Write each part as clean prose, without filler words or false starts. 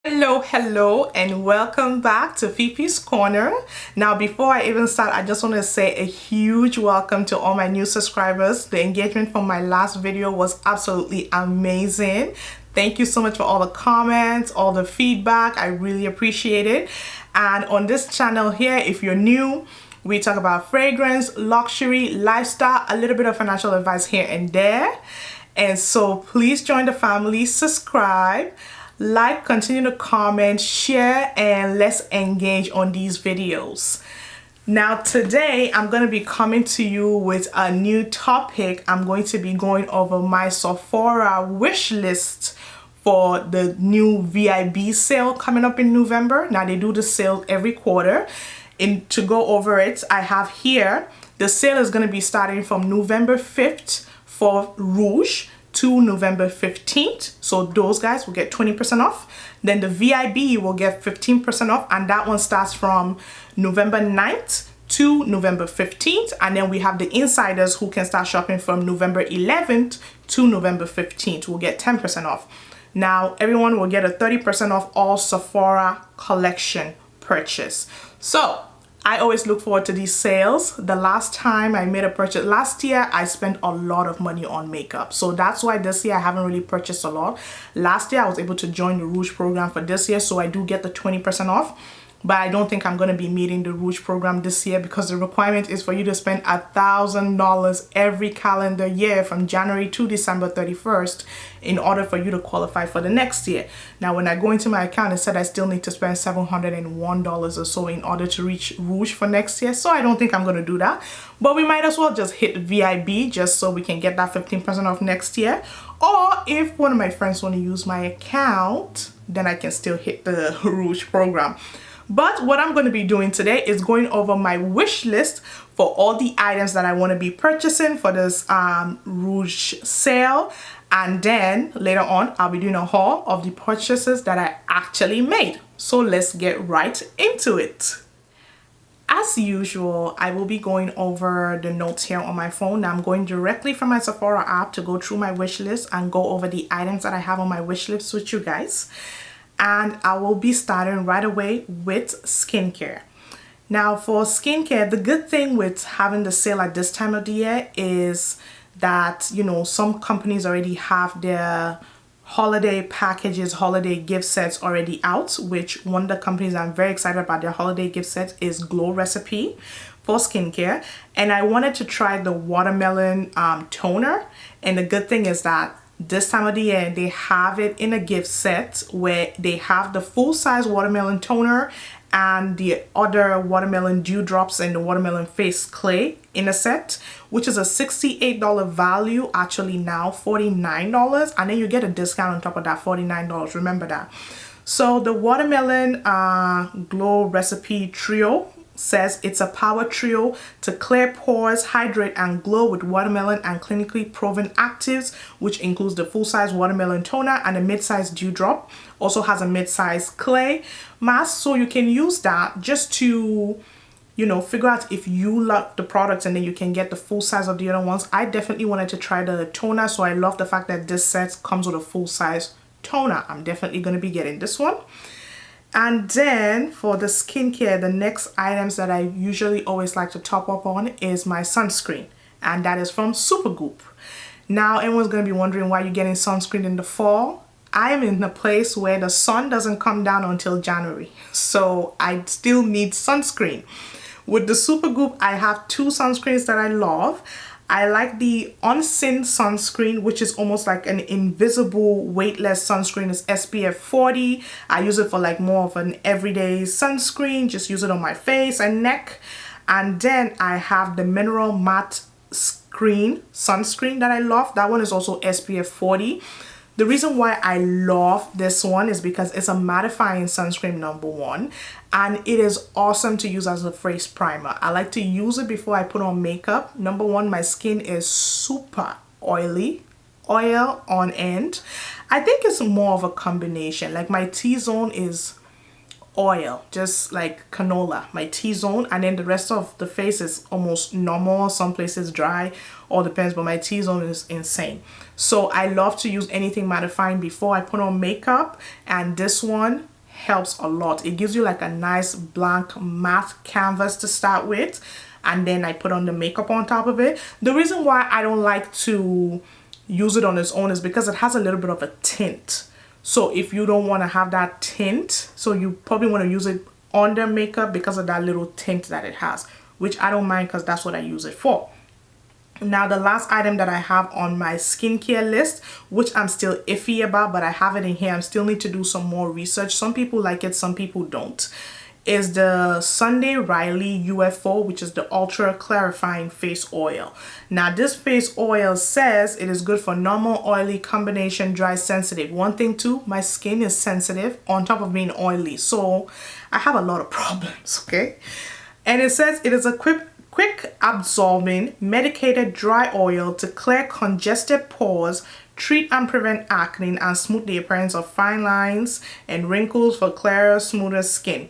Hello, and welcome back to Fifi's Corner. Now, before I even start, I just want to say a huge welcome to all my new subscribers. The engagement from my last video was absolutely amazing. Thank you so much for all the comments, all the feedback. I really appreciate it. And on this channel here, if you're new, we talk about fragrance, luxury, lifestyle, a little bit of financial advice here and there. And so please join the family, subscribe, like, continue to comment, share, and let's engage on these videos. Now today I'm going to be coming to you with a new topic. I'm going to be going over my Sephora wish list for the new VIB sale coming up in November. Now they do the sale every quarter. And to go over it, I have here, the sale is going to be starting from November 5th for Rouge to November 15th. So those guys will get 20% off. Then the VIB will get 15% off, and that one starts from November 9th to November 15th. And then we have the insiders who can start shopping from November 11th to November 15th. Will get 10% off. Now everyone will get a 30% off all Sephora collection purchase. So I always look forward to these sales. The last time I made a purchase, last year I spent a lot of money on makeup. So that's why this year I haven't really purchased a lot. Last year I was able to join the Rouge program for this year, so I do get the 20% off. But I don't think I'm going to be meeting the Rouge program this year because the requirement is for you to spend $1,000 every calendar year from January to December 31st in order for you to qualify for the next year. Now, when I go into my account, it said I still need to spend $701 or so in order to reach Rouge for next year. So I don't think I'm going to do that. But we might as well just hit VIB just so we can get that 15% off next year. Or if one of my friends want to use my account, then I can still hit the Rouge program. But what I'm going to be doing today is going over my wish list for all the items that I want to be purchasing for this Rouge sale. And then later on, I'll be doing a haul of the purchases that I actually made. So let's get right into it. As usual, I will be going over the notes here on my phone. Now I'm going directly from my Sephora app to go through my wish list and go over the items that I have on my wish list with you guys. And I will be starting right away with skincare. Now for skincare, the good thing with having the sale at this time of the year is that, you know, some companies already have their holiday packages, holiday gift sets already out, which one of the companies I'm very excited about their holiday gift set is Glow Recipe for skincare. And I wanted to try the watermelon toner. And the good thing is that this time of the year, they have it in a gift set where they have the full-size watermelon toner and the other watermelon dew drops and the watermelon face clay in a set, which is a $68 value, actually now $49, and then you get a discount on top of that $49. Remember that. So the watermelon Glow Recipe Trio says it's a power trio to clear pores, hydrate, and glow with watermelon and clinically proven actives, which includes the full-size watermelon toner and a mid-size dew drop. Also has a mid-size clay mask, so you can use that just to, you know, figure out if you love the products, and then you can get the full size of the other ones. I definitely wanted to try the toner, so I love the fact that this set comes with a full-size toner. I'm definitely going to be getting this one. And then for the skincare, the next items that I usually always like to top up on is my sunscreen. And that is from Supergoop. Now, everyone's going to be wondering why you're getting sunscreen in the fall. I am in a place where the sun doesn't come down until January. So I still need sunscreen. With the Supergoop, I have two sunscreens that I love. I like the Unseen sunscreen, which is almost like an invisible weightless sunscreen. It's SPF 40. I use it for like more of an everyday sunscreen. Just use it on my face and neck. And then I have the Mineral Matte sunscreen that I love. That one is also SPF 40. The reason why I love this one is because it's a mattifying sunscreen, number one, and it is awesome to use as a face primer. I like to use it before I put on makeup. Number one, my skin is super oily, oil on end. I think it's more of a combination. Like my T-zone is oil, just like canola, my T-zone, and then the rest of the face is almost normal. Some places dry, all depends, but my T-zone is insane. So I love to use anything mattifying before I put on makeup, and this one helps a lot. It gives you like a nice blank matte canvas to start with, and then I put on the makeup on top of it. The reason why I don't like to use it on its own is because it has a little bit of a tint. So if you don't want to have that tint, so you probably want to use it under makeup because of that little tint that it has, which I don't mind because that's what I use it for. Now the last item that I have on my skincare list, which I'm still iffy about, but I have it in here, I still need to do some more research. Some people like it, some people don't, is the Sunday Riley UFO, which is the Ultra Clarifying Face Oil. Now this face oil says it is good for normal, oily, combination, dry, sensitive. One thing too, my skin is sensitive on top of being oily, so I have a lot of problems, okay? And it says it is a quick absorbing medicated dry oil to clear congested pores, treat and prevent acne, and smooth the appearance of fine lines and wrinkles for clearer, smoother skin.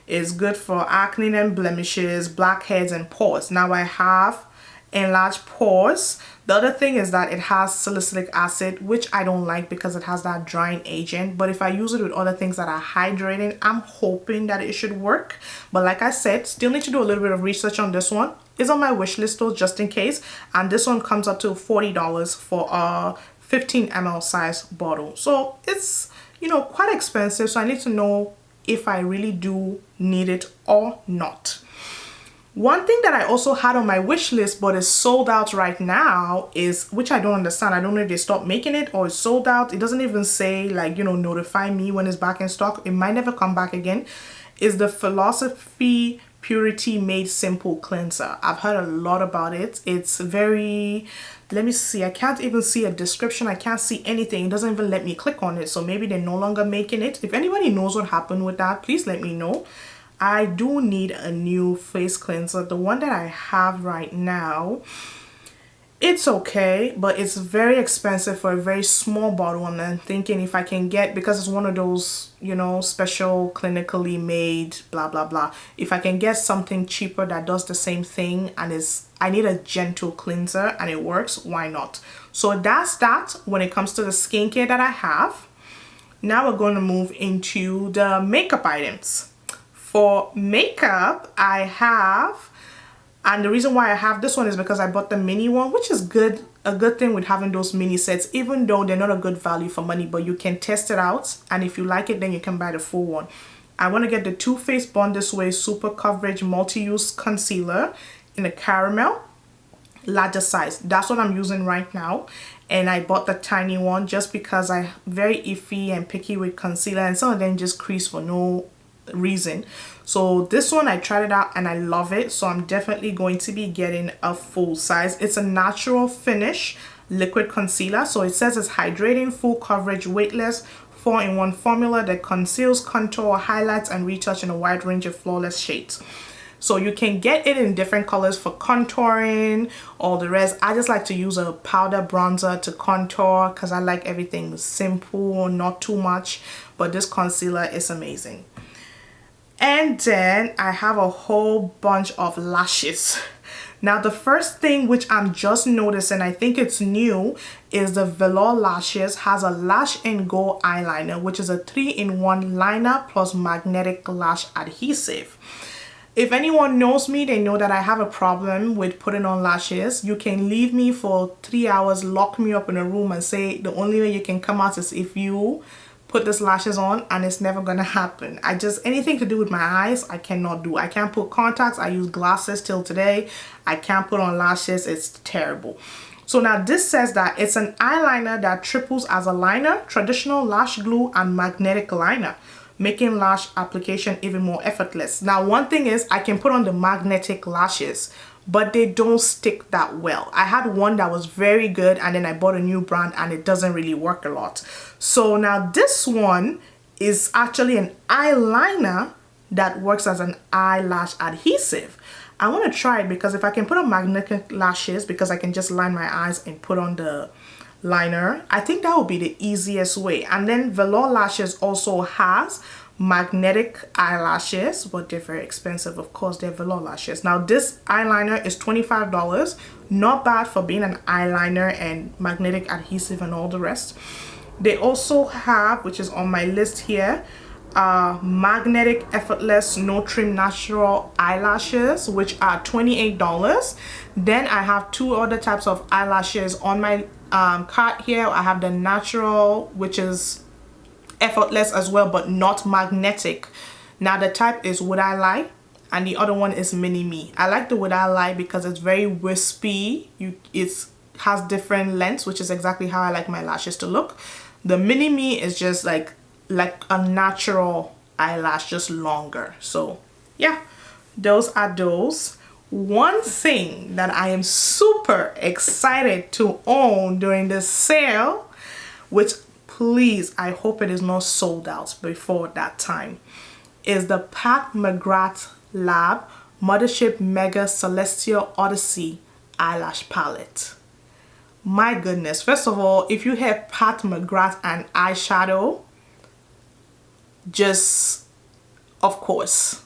It's good for acne and blemishes, blackheads, and pores. Now I have enlarged pores. The other thing is that it has salicylic acid, which I don't like because it has that drying agent. But if I use it with other things that are hydrating, I'm hoping that it should work. But like I said, still need to do a little bit of research on this one. It's on my wish list though, just in case. And this one comes up to $40 for a 15 ml size bottle. So it's, you know, quite expensive. So I need to know if I really do need it or not. One thing that I also had on my wish list but is sold out right now is, which I don't understand. I don't know if they stopped making it or it's sold out. It doesn't even say, like, you know, notify me when it's back in stock. It might never come back again. Is the Philosophy Purity Made Simple Cleanser. I've heard a lot about it. It's very, let me see, I can't even see a description. I can't see anything. It doesn't even let me click on it. So maybe they're no longer making it. If anybody knows what happened with that, please let me know. I do need a new face cleanser. The one that I have right now, it's okay, but it's very expensive for a very small bottle. And I'm thinking if I can get, because it's one of those, you know, special clinically made blah blah blah, if I can get something cheaper that does the same thing and is, I need a gentle cleanser and it works, why not? So that's that when it comes to the skincare that I have. Now we're going to move into the makeup items. For makeup, I have, and the reason why I have this one is because I bought the mini one, which is good, a good thing with having those mini sets, even though they're not a good value for money, but you can test it out, and if you like it, then you can buy the full one. I want to get the Too Faced Born This Way Super Coverage Multi-Use Concealer in a caramel, larger size. That's what I'm using right now, and I bought the tiny one just because I'm very iffy and picky with concealer, and some of them just crease for no reason. So this one, I tried it out and I love it, so I'm definitely going to be getting a full size. It's a natural finish liquid concealer, so it says it's hydrating, full coverage, weightless, 4-in-1 formula that conceals, contour, highlights, and retouch in a wide range of flawless shades. So you can get it in different colors for contouring, all the rest. I just like to use a powder bronzer to contour because I like everything simple, not too much, but this concealer is amazing. And then I have a whole bunch of lashes. Now the first thing which I'm just noticing, I think it's new, is the Velour Lashes has a Lash and Go eyeliner, which is a 3-in-1 liner plus magnetic lash adhesive. If anyone knows me, they know that I have a problem with putting on lashes. You can leave me for 3 hours, lock me up in a room and say the only way you can come out is if you put these lashes on, and it's never gonna happen. I just, anything to do with my eyes, I cannot do. I can't put contacts. I use glasses till today. I can't put on lashes. It's terrible. So now this says that it's an eyeliner that triples as a liner, traditional lash glue, and magnetic liner, making lash application even more effortless. Now one thing is I can put on the magnetic lashes, but they don't stick that well. I had one that was very good, and then I bought a new brand and it doesn't really work a lot. So now this one is actually an eyeliner that works as an eyelash adhesive. I want to try it because if I can put on magnetic lashes, because I can just line my eyes and put on the liner, I think that would be the easiest way. And then Velour Lashes also has magnetic eyelashes, but they're very expensive. Of course, they're Velour Lashes. Now this eyeliner is $25. Not bad for being an eyeliner and magnetic adhesive and all the rest. They also have, which is on my list here, magnetic effortless no trim natural eyelashes, which are $28. Then I have two other types of eyelashes on my cart here. I have the natural, which is effortless as well, but not magnetic. Now the type is Would I Lie, and the other one is Mini Me. I like the Would I Lie because it's very wispy. It has different lengths, which is exactly how I like my lashes to look. The Mini Me is just like a natural eyelash, just longer. So yeah, those are those. One thing that I am super excited to own during this sale, which please, I hope it is not sold out before that time, is the Pat McGrath Lab Mothership Mega Celestial Odyssey eyelash palette. My goodness, first of all, if you have Pat McGrath and eyeshadow, just, of course,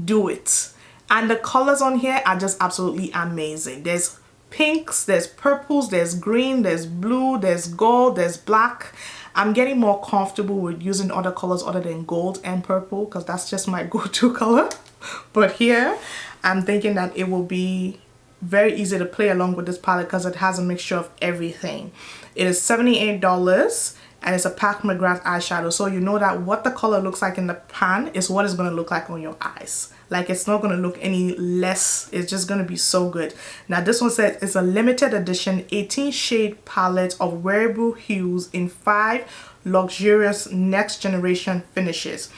do it. And the colors on here are just absolutely amazing. There's pinks, there's purples, there's green, there's blue, there's gold, there's black. I'm getting more comfortable with using other colors other than gold and purple because that's just my go-to color. But here, I'm thinking that it will be very easy to play along with this palette because it has a mixture of everything. It is $78 and it's a Pat McGrath eyeshadow. So you know that what the color looks like in the pan is what it's going to look like on your eyes. Like, it's not going to look any less. It's just going to be so good. Now this one says it's a limited edition 18 shade palette of wearable hues in 5 luxurious next generation finishes.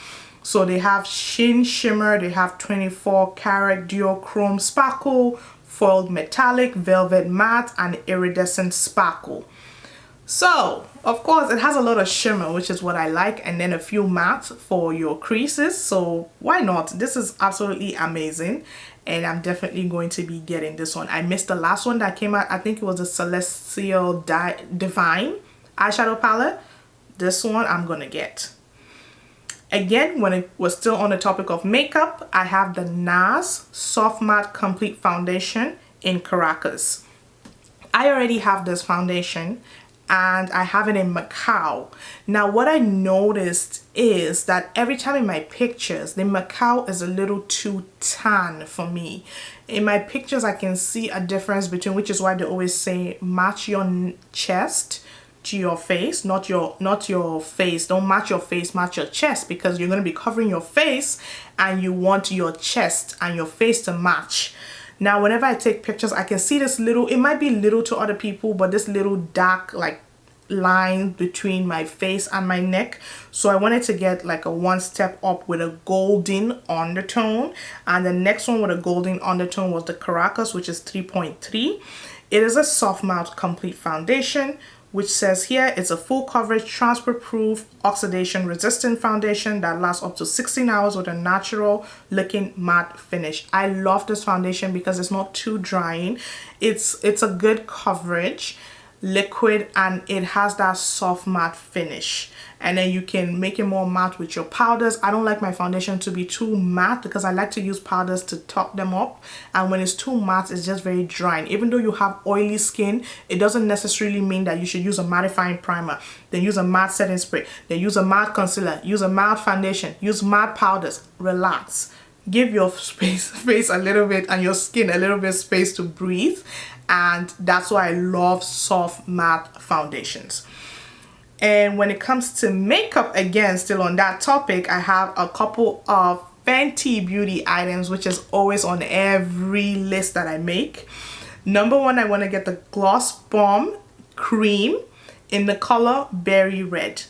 So they have sheen shimmer, they have 24 karat duochrome sparkle, foiled metallic, velvet matte, and iridescent sparkle. So of course it has a lot of shimmer, which is what I like, and then a few matte for your creases. So why not? This is absolutely amazing, and I'm definitely going to be getting this one. I missed the last one that came out. I think it was a Celestial Divine eyeshadow palette. This one I'm gonna get. Again, when it was still on the topic of makeup, I have the NARS Soft Matte Complete Foundation in Caracas. I already have this foundation and I have it in Macau. Now what I noticed is that every time in my pictures, the Macau is a little too tan for me. In my pictures I can see a difference between, which is why they always say match your chest to your face, not your face. Don't match your face, match your chest, because you're going to be covering your face and you want your chest and your face to match. Now whenever I take pictures, I can see this little, it might be little to other people, but this little dark like line between my face and my neck. So I wanted to get like a one step up with a golden undertone, and the next one with a golden undertone was the Caracas, which is 3.3. It is a soft matte complete foundation, which says here it's a full coverage, transfer proof, oxidation resistant foundation that lasts up to 16 hours with a natural looking matte finish. I love this foundation because it's not too drying. It's a good coverage, liquid, and it has that soft matte finish. And then you can make it more matte with your powders. I don't like my foundation to be too matte because I like to use powders to top them up, and when it's too matte, it's just very drying. Even though you have oily skin, it doesn't necessarily mean that you should use a mattifying primer, then use a matte setting spray, then use a matte concealer, use a matte foundation, use matte powders. Relax. Give your face a little bit and your skin a little bit space to breathe, and that's why I love soft matte foundations. And when it comes to makeup, again, still on that topic, I have a couple of Fenty Beauty items, which is always on every list that I make. Number one, I want to get the Gloss Bomb Cream in the color Berry Red,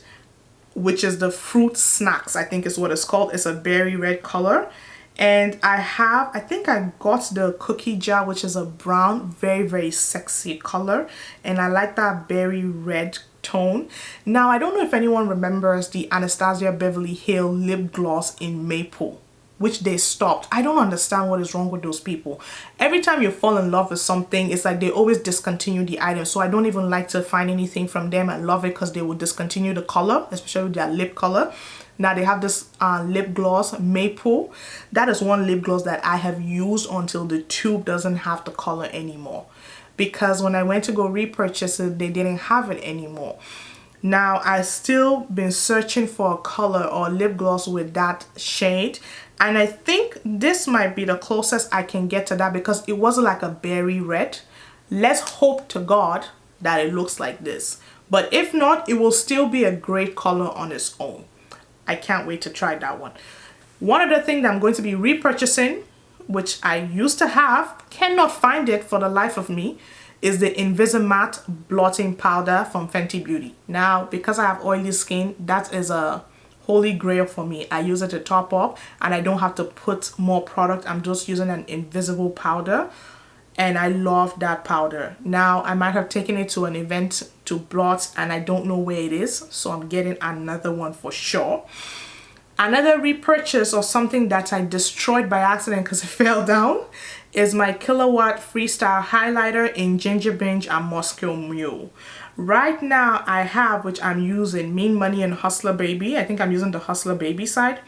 which is the Fruit Snacks, I think is what it's called. It's a berry red color. And I think I got the Cookie Jar, which is a brown, very, very sexy color. And I like that berry red tone. Now, I don't know if anyone remembers the Anastasia Beverly Hills lip gloss in Maple, which they stopped. I don't understand what is wrong with those people. Every time you fall in love with something, it's like they always discontinue the item. So I don't even like to find anything from them. I love it because they will discontinue the color, especially their lip color. Now they have this lip gloss, Maple. That is one lip gloss that I have used until the tube doesn't have the color anymore. Because when I went to go repurchase it, they didn't have it anymore. Now, I've still been searching for a color or lip gloss with that shade, and I think this might be the closest I can get to that because it wasn't like a berry red. Let's hope to God that it looks like this. But if not, it will still be a great color on its own. I can't wait to try that one. One other thing that I'm going to be repurchasing, which I used to have, cannot find it for the life of me, is the Invisimatte blotting powder from Fenty Beauty. Now, because I have oily skin, that is a holy grail for me. I use it to top up and I don't have to put more product. I'm just using an invisible powder and I love that powder. Now, I might have taken it to an event to blot and I don't know where it is, so I'm getting another one for sure. Another repurchase of something that I destroyed by accident because it fell down is my Killawatt Freestyle Highlighter in Ginger Binge and Moscow Mule. Right now I have, which I'm using, Mean Money and Hustler Baby. I think I'm using the Hustler Baby side.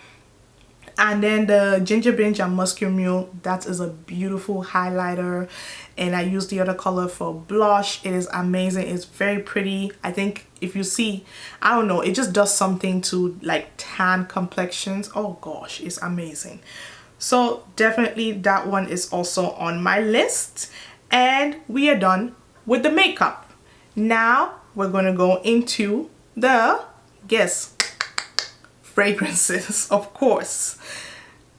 And then the Ginger Binge and Moscow Mule, that is a beautiful highlighter. And I use the other color for blush. It is amazing. It's very pretty. I think if you see, I don't know, it just does something to like tan complexions. Oh gosh, it's amazing. So definitely that one is also on my list. And we are done with the makeup. Now we're going to go into the, guess, fragrances, of course.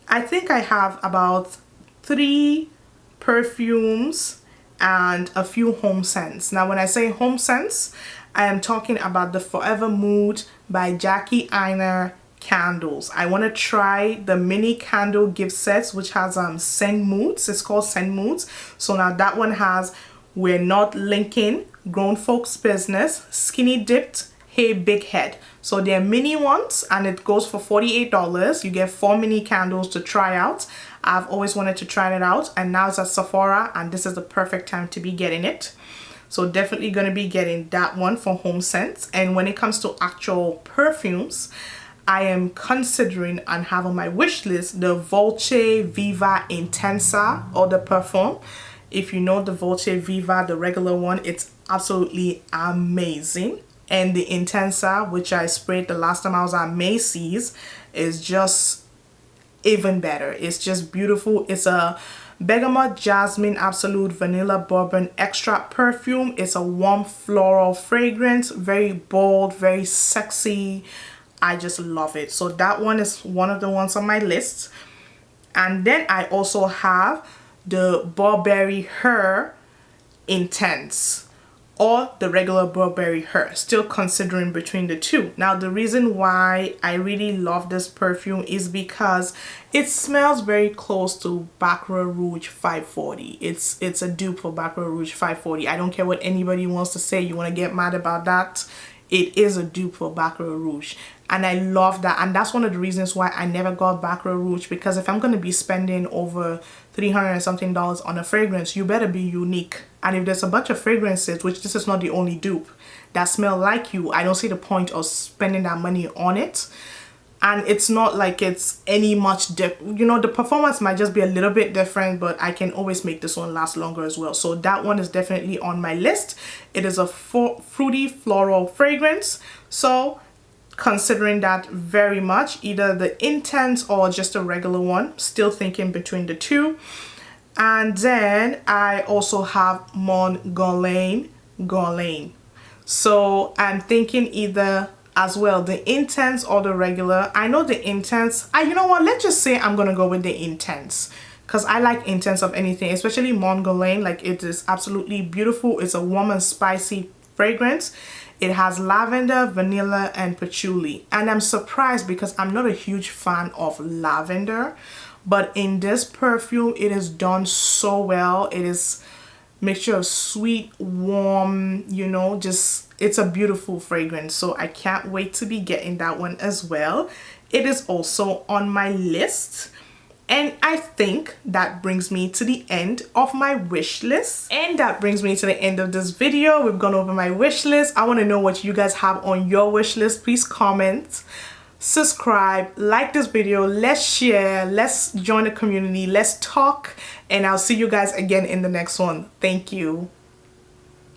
I think I have about 3 perfumes and a few home scents. Now when I say home scents, I am talking about the Forever Mood by Jackie Aina candles. I want to try the mini candle gift sets, which has scent moods. It's called scent moods. So now that one has We're Not Linking, Grown Folks Business, Skinny Dipped, Hey Big Head. So they're mini ones and it goes for $48. You get 4 mini candles to try out. I've always wanted to try it out and now it's at Sephora and this is the perfect time to be getting it. So definitely going to be getting that one for home scents. And when it comes to actual perfumes, I am considering and have on my wish list the Dolce Viva Intensa Eau de Parfum. If you know the Dolce Viva, the regular one, it's absolutely amazing. And the Intensa, which I sprayed the last time I was at Macy's, is just even better. It's just beautiful. It's a Bergamot Jasmine Absolute Vanilla Bourbon Extract perfume. It's a warm floral fragrance, very bold, very sexy. I just love it. So that one is one of the ones on my list. And then I also have the Burberry Her Intense or the regular Burberry Her, still considering between the two. Now the reason why I really love this perfume is because it smells very close to Baccarat Rouge 540. It's a dupe for Baccarat Rouge 540. I don't care what anybody wants to say. You want to get mad about that? It is a dupe for Baccarat Rouge. And I love that. And that's one of the reasons why I never got Baccarat Rouge, because if I'm going to be spending over $300 and something on a fragrance, you better be unique. And if there's a bunch of fragrances, which this is not the only dupe, that smell like you, I don't see the point of spending that money on it. And it's not like it's any much you know, the performance might just be a little bit different, but I can always make this one last longer as well. So that one is definitely on my list. It is a fruity floral fragrance. So considering that very much, either the Intense or just a regular one. Still thinking between the two. And then I also have Montguerlain. So I'm thinking either as well the Intense or the regular. I know the Intense. You know what? Let's just say I'm gonna go with the Intense, because I like Intense of anything, especially Montguerlain. Like, it is absolutely beautiful. It's a warm and spicy fragrance. It has lavender, vanilla, and patchouli. And I'm surprised because I'm not a huge fan of lavender. But in this perfume, it is done so well. It is mixture of sweet, warm, you know, just, it's a beautiful fragrance. So I can't wait to be getting that one as well. It is also on my list. And I think that brings me to the end of my wish list. And that brings me to the end of this video. We've gone over my wish list. I want to know what you guys have on your wish list. Please comment, subscribe, like this video. Let's share. Let's join the community. Let's talk. And I'll see you guys again in the next one. Thank you.